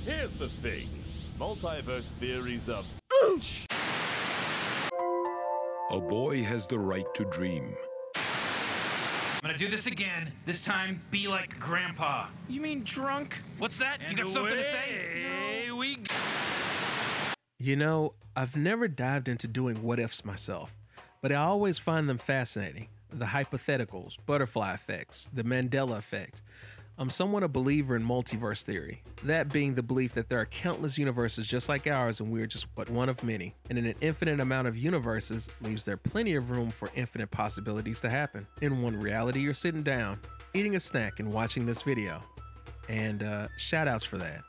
Here's the thing. Multiverse theories are... A boy has the right to dream. I'm gonna do this again. This time, be like Grandpa. You mean drunk? What's that? You got something to say? You know, I've never dived into doing what-ifs myself, but I always find them fascinating. The hypotheticals, butterfly effects, the Mandela effect. I'm somewhat a believer in multiverse theory, that being the belief that there are countless universes just like ours and we're just but one of many, and in an infinite amount of universes leaves there plenty of room for infinite possibilities to happen. In one reality, you're sitting down, eating a snack and watching this video, and shout outs for that.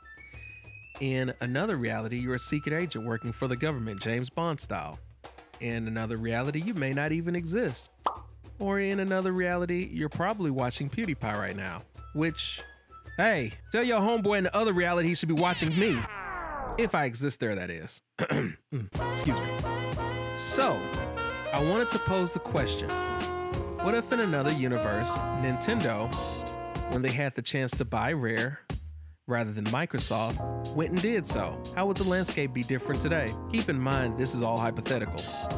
In another reality, you're a secret agent working for the government, James Bond style. In another reality, you may not even exist. Or in another reality, you're probably watching PewDiePie right now. Which, hey, tell your homeboy in the other reality he should be watching me. If I exist there, that is. Excuse me. So, I wanted to pose the question. What if in another universe, Nintendo, when they had the chance to buy Rare, rather than Microsoft, went and did so? How would the landscape be different today? Keep in mind, this is all hypothetical.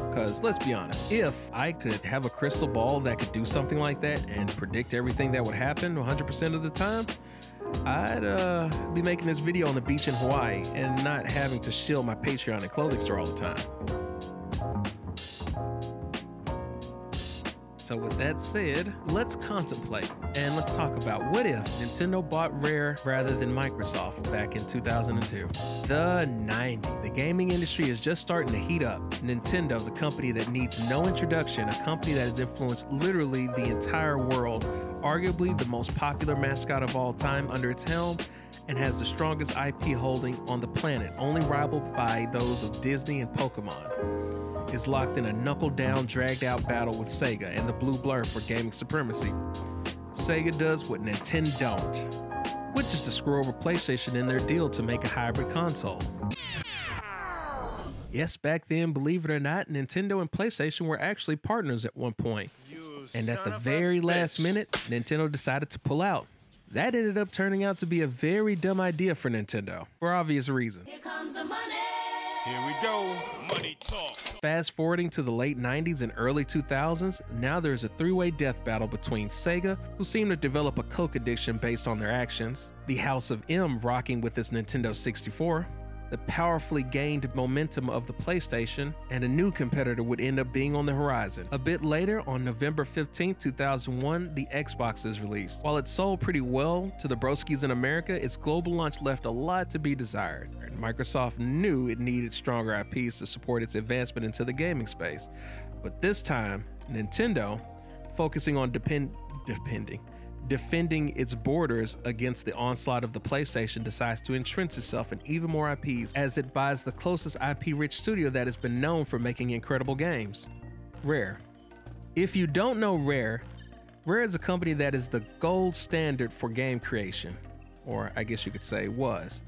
Because let's be honest, if I could have a crystal ball that could do something like that and predict everything that would happen 100% of the time, I'd be making this video on the beach in Hawaii and not having to shield my Patreon and clothing store all the time. So with that said, let's contemplate and let's talk about what if Nintendo bought Rare rather than Microsoft back in 2002. The 90s. The gaming industry is just starting to heat up. Nintendo, the company that needs no introduction, a company that has influenced literally the entire world, arguably the most popular mascot of all time under its helm, and has the strongest IP holding on the planet, only rivaled by those of Disney and Pokemon, is locked in a knuckle-down, dragged-out battle with Sega and the Blue Blur for gaming supremacy. Sega does what Nintendo don't, which is to screw over PlayStation in their deal to make a hybrid console. Yes, back then, believe it or not, Nintendo and PlayStation were actually partners at one point. And at the very last minute, Nintendo decided to pull out. That ended up turning out to be a very dumb idea for Nintendo, for obvious reasons. Here comes the money. Here we go. Money talk. Fast forwarding to the late 90s and early 2000s, now there's a three-way death battle between Sega, who seem to develop a coke addiction based on their actions, the House of M rocking with its Nintendo 64, the powerfully gained momentum of the PlayStation, and a new competitor would end up being on the horizon. A bit later, on November 15, 2001, the Xbox is released. While it sold pretty well to the broskies in America, its global launch left a lot to be desired. Microsoft knew it needed stronger IPs to support its advancement into the gaming space. But this time, Nintendo, focusing on defending its borders against the onslaught of the PlayStation, decides to entrench itself in even more IPs as it buys the closest IP-rich studio that has been known for making incredible games, Rare. If you don't know Rare, Rare is a company that is the gold standard for game creation, or I guess you could say was.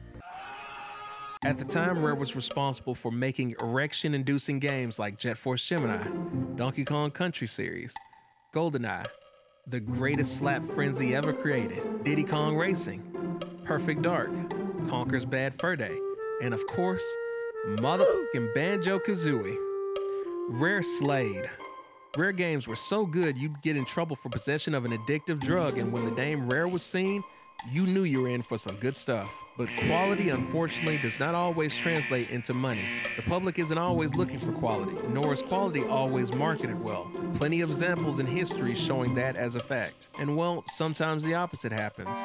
At the time, Rare was responsible for making erection-inducing games like Jet Force Gemini, Donkey Kong Country Series, GoldenEye, the greatest slap frenzy ever created, Diddy Kong Racing, Perfect Dark, Conkers Bad Fur Day, and of course, motherfucking Banjo Kazooie. Rare slayed. Rare games were so good you'd get in trouble for possession of an addictive drug, and when the name Rare was seen, you knew you were in for some good stuff. But quality, unfortunately, does not always translate into money. The public isn't always looking for quality, nor is quality always marketed well. Plenty of examples in history showing that as a fact. And well, sometimes the opposite happens.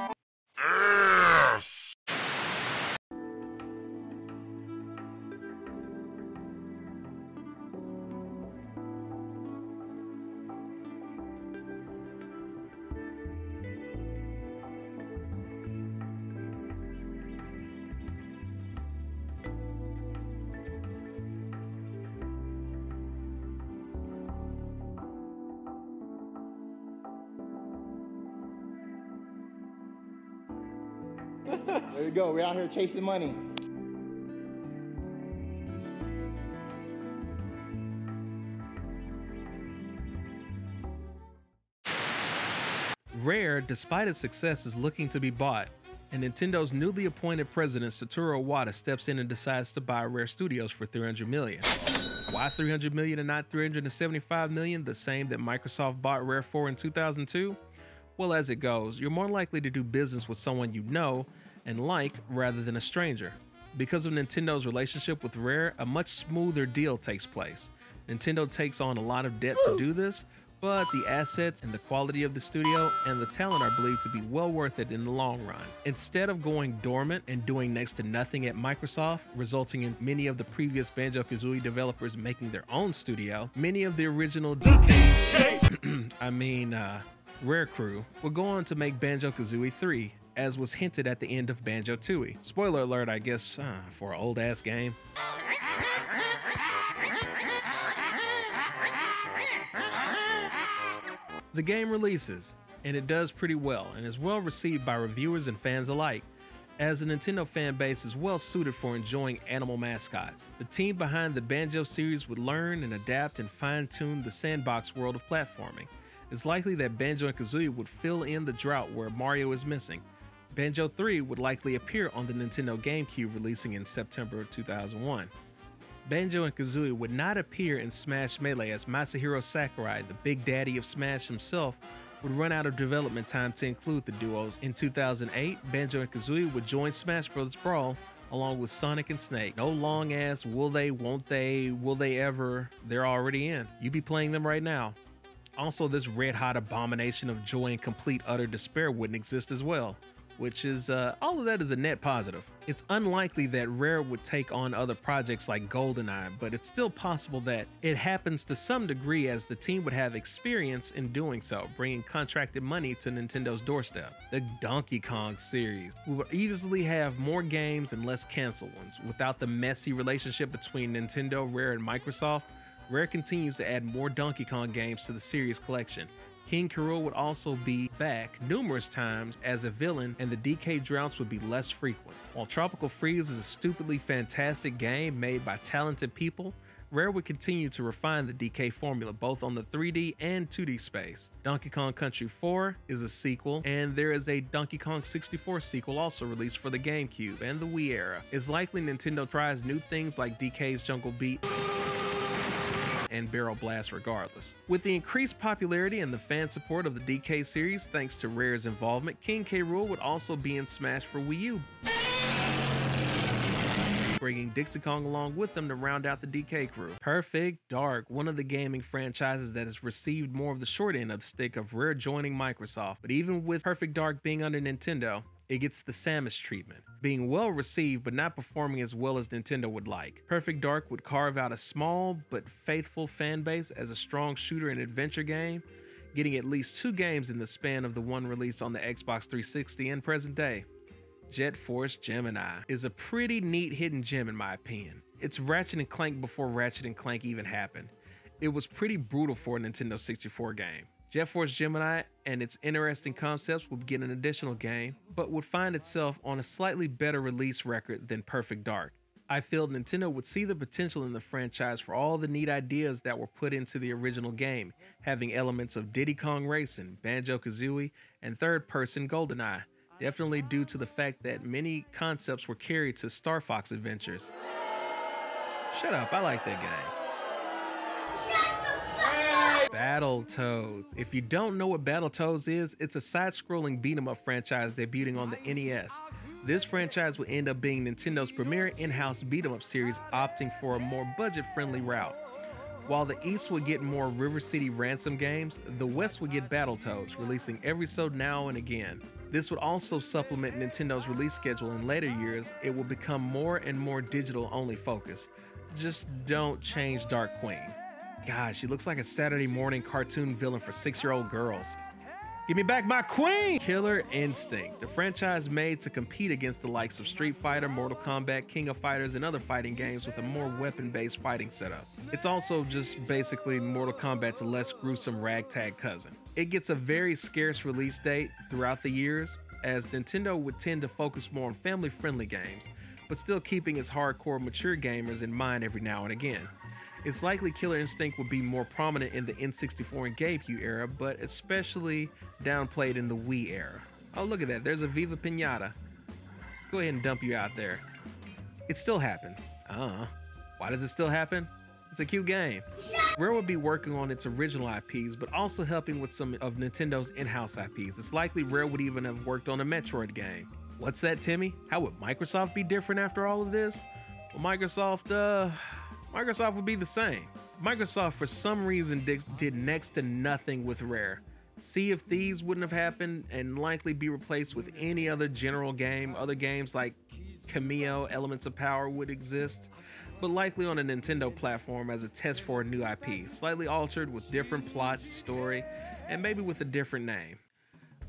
There we go. We're out here chasing money. Rare, despite its success, is looking to be bought, and Nintendo's newly appointed president Satoru Iwata steps in and decides to buy Rare Studios for $300 million. Why $300 million and not $375 million, the same that Microsoft bought Rare for in 2002? Well, as it goes, you're more likely to do business with someone you know and like rather than a stranger. Because of Nintendo's relationship with Rare, a much smoother deal takes place. Nintendo takes on a lot of debt to do this, but the assets and the quality of the studio and the talent are believed to be well worth it in the long run. Instead of going dormant and doing next to nothing at Microsoft, resulting in many of the previous Banjo Kazooie developers making their own studio, many of the original Rare crew would go on to make Banjo Kazooie 3, as was hinted at the end of Banjo Tooie. Spoiler alert, I guess, for an old ass game. The game releases, and it does pretty well, and is well received by reviewers and fans alike, as the Nintendo fan base is well suited for enjoying animal mascots. The team behind the Banjo series would learn and adapt and fine-tune the sandbox world of platforming. It's likely that Banjo and Kazooie would fill in the drought where Mario is missing. Banjo 3 would likely appear on the Nintendo GameCube, releasing in September of 2001. Banjo and Kazooie would not appear in Smash Melee, as Masahiro Sakurai, the big daddy of Smash himself, would run out of development time to include the duos. In 2008, Banjo and Kazooie would join Smash Bros. Brawl along with Sonic and Snake. No long ass will they, won't they, will they ever, they're already in. You be playing them right now. Also, this red hot abomination of joy and complete utter despair wouldn't exist as well, which is, all of that is a net positive. It's unlikely that Rare would take on other projects like GoldenEye, but it's still possible that it happens to some degree, as the team would have experience in doing so, bringing contracted money to Nintendo's doorstep. The Donkey Kong series. We would easily have more games and less canceled ones. Without the messy relationship between Nintendo, Rare, and Microsoft, Rare continues to add more Donkey Kong games to the series collection. King K. Rool would also be back numerous times as a villain, and the DK droughts would be less frequent. While Tropical Freeze is a stupidly fantastic game made by talented people, Rare would continue to refine the DK formula both on the 3D and 2D space. Donkey Kong Country 4 is a sequel, and there is a Donkey Kong 64 sequel also released for the GameCube and the Wii era. It's likely Nintendo tries new things like DK's Jungle Beat and Barrel Blast regardless. With the increased popularity and the fan support of the DK series thanks to Rare's involvement, King K. Rool would also be in Smash for Wii U, bringing Dixie Kong along with them to round out the DK crew. Perfect Dark, one of the gaming franchises that has received more of the short end of the stick of Rare joining Microsoft, but even with Perfect Dark being under Nintendo, it gets the Samus treatment, being well received but not performing as well as Nintendo would like. Perfect Dark would carve out a small but faithful fan base as a strong shooter and adventure game, getting at least 2 games in the span of the one released on the Xbox 360 and present day. Jet Force Gemini is a pretty neat hidden gem in my opinion. It's Ratchet & Clank before Ratchet & Clank even happened. It was pretty brutal for a Nintendo 64 game. Jet Force Gemini and its interesting concepts would get an additional game, but would find itself on a slightly better release record than Perfect Dark. I feel Nintendo would see the potential in the franchise for all the neat ideas that were put into the original game, having elements of Diddy Kong Racing, Banjo Kazooie, and third-person GoldenEye, definitely due to the fact that many concepts were carried to Star Fox Adventures. Shut up, I like that game. Battletoads. If you don't know what Battletoads is, it's a side-scrolling beat-em-up franchise debuting on the NES. This franchise would end up being Nintendo's premier in-house beat-em-up series, opting for a more budget-friendly route. While the East would get more River City Ransom games, the West would get Battletoads, releasing every so now and again. This would also supplement Nintendo's release schedule in later years. It will become more and more digital-only focused. Just don't change Dark Queen. God, she looks like a Saturday morning cartoon villain for 6-year-old girls. Give me back my queen! Killer Instinct, the franchise made to compete against the likes of Street Fighter, Mortal Kombat, King of Fighters, and other fighting games with a more weapon-based fighting setup. It's also just basically Mortal Kombat's less gruesome ragtag cousin. It gets a very scarce release date throughout the years, as Nintendo would tend to focus more on family-friendly games, but still keeping its hardcore mature gamers in mind every now and again. It's likely Killer Instinct would be more prominent in the N64 and GameCube era, but especially downplayed in the Wii era. Oh, look at that, there's a Viva Pinata. go ahead and dump you out there. It still happens. Why does it still happen? It's a cute game. Rare would be working on its original IPs, but also helping with some of Nintendo's in-house IPs. It's likely Rare would even have worked on a Metroid game. What's that, Timmy? How would Microsoft be different after all of this? Well, Microsoft would be the same. Microsoft, for some reason, did next to nothing with Rare. Sea of Thieves wouldn't have happened and likely be replaced with any other general game. Other games like Cameo, Elements of Power would exist, but likely on a Nintendo platform as a test for a new IP, slightly altered with different plots, story, and maybe with a different name.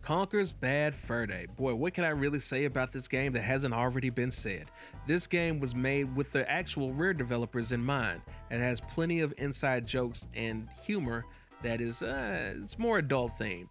Conkers Bad Fur Day. Boy, what can I really say about this game that hasn't already been said? This game was made with the actual Rare developers in mind. It has plenty of inside jokes and humor that is, it's more adult themed.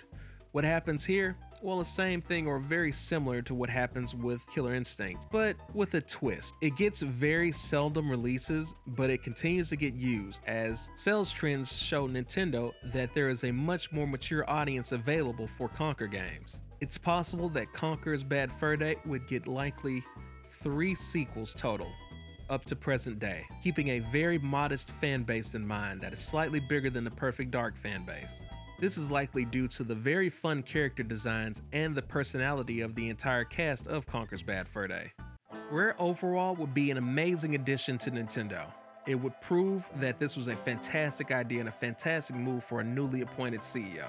What happens here? Well, the same thing or very similar to what happens with Killer Instinct, but with a twist. It gets very seldom releases, but it continues to get used as sales trends show Nintendo that there is a much more mature audience available for Conker games. It's possible that Conkers Bad Fur Day would get likely 3 sequels total up to present day, keeping a very modest fan base in mind that is slightly bigger than the Perfect Dark fan base. This is likely due to the very fun character designs and the personality of the entire cast of Conkers Bad Fur Day. Rare overall would be an amazing addition to Nintendo. It would prove that this was a fantastic idea and a fantastic move for a newly appointed CEO.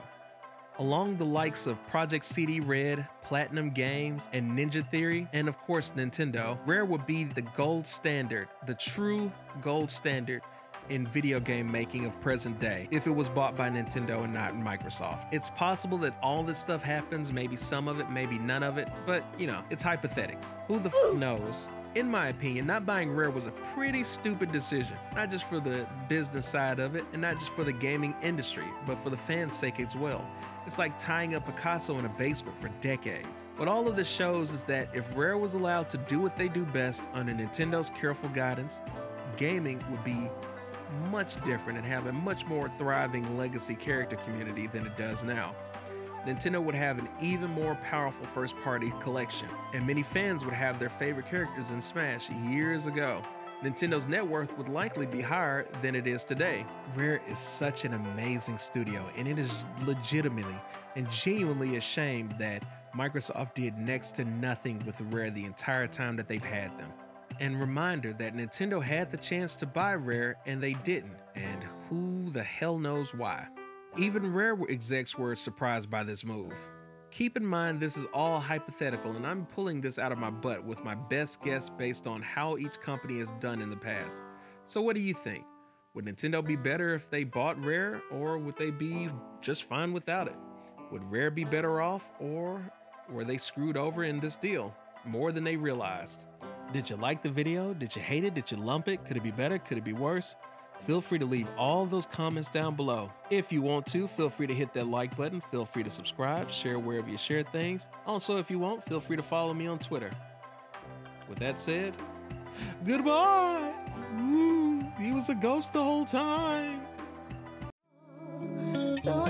Along the likes of Project CD Red, Platinum Games, and Ninja Theory, and of course Nintendo, Rare would be the gold standard, the true gold standard in video game making of present day if it was bought by Nintendo and not Microsoft. It's possible that all this stuff happens, maybe some of it, maybe none of it, but you know, it's hypothetical. Who the f knows? In my opinion, not buying Rare was a pretty stupid decision, not just for the business side of it and not just for the gaming industry, but for the fans' sake as well. It's like tying up Picasso in a basement for decades. What all of this shows is that if Rare was allowed to do what they do best under Nintendo's careful guidance, gaming would be much different and have a much more thriving legacy character community than it does now. Nintendo would have an even more powerful first-party collection, and many fans would have their favorite characters in Smash years ago. Nintendo's net worth would likely be higher than it is today. Rare is such an amazing studio, and it is legitimately and genuinely a shame that Microsoft did next to nothing with Rare the entire time that they've had them. And reminder that Nintendo had the chance to buy Rare and they didn't, and who the hell knows why. Even Rare execs were surprised by this move. Keep in mind this is all hypothetical and I'm pulling this out of my butt with my best guess based on how each company has done in the past. So what do you think? Would Nintendo be better if they bought Rare, or would they be just fine without it? Would Rare be better off, or were they screwed over in this deal more than they realized? Did you like the video? Did you hate it? Did you lump it? Could it be better? Could it be worse? Feel free to leave all those comments down below. If you want to, feel free to hit that like button. Feel free to subscribe, share wherever you share things. Also, if you want, feel free to follow me on Twitter. With that said, goodbye! Ooh, he was a ghost the whole time. So